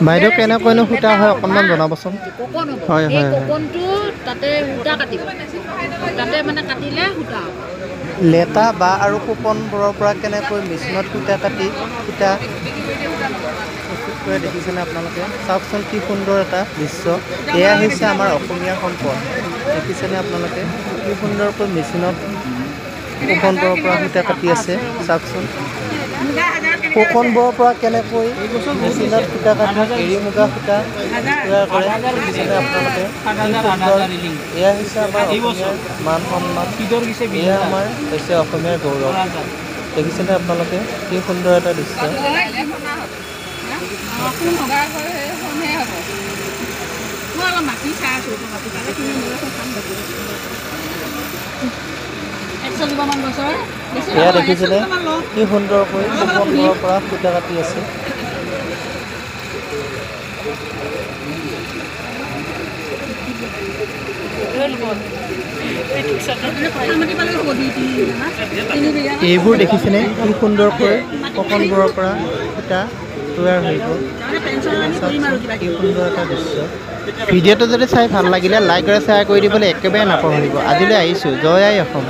বাইদেউ কেনেকৈনো সূতা হয় অকণমান জনাবচোন। কোকন হ'ব হয় এই হয় হয়। কোকনটো তাতে সূতা কাটিব তাতে মানে কাটিলে সূতা হ'ব লেটা বা আৰু কোকনবোৰৰ পৰা কেনেকৈ মেচিনত সূতা কাটি সূতা প্ৰস্তুত কৰে দেখিছেনে আপোনালোকে? চাওকচোন কি সুন্দৰ এটা দৃশ্য। এয়া হৈছে আমাৰ অসমীয়া সম্পদ। দেখিছেনে আপোনালোকে কি সুন্দৰকৈ মেচিনত কোকনবোৰৰ পৰা সূতা কাটি আছে। চাওকচোন কোকনবোৰৰ পৰা কেনেকৈ মেচিনত সূতা কাটি এৰী মুগা সূতা তৈয়াৰ কৰে দেখিছেনে আপোনালোকে কি সুন্দৰ। এয়া হৈছে আমাৰ অসমীয়াৰ মান সন্মান। এয়া আমাৰ হৈছে অসমীয়াৰ গৌৰৱ। দেখিছেনে আপোনালোকে কি সুন্দৰ এটা দৃশ্য। এয়া দেখিছেনে কি সুন্দৰকৈ কোকনবোৰৰ পৰা সূতা কাটি আছে। এইবোৰ দেখিছেনে কি সুন্দৰকৈ কোকনবোৰৰ পৰা সূতা তৈয়াৰ হৈ গ'ল। কি সুন্দৰ এটা দৃশ্য। ভিডিঅ'টো যদি চাই ভাল লাগিলে লাইক আৰু শ্বেয়াৰ কৰি দিবলৈ একেবাৰে নাপাহৰিব। আজিলৈ আহিছোঁ। জয় আই অসম।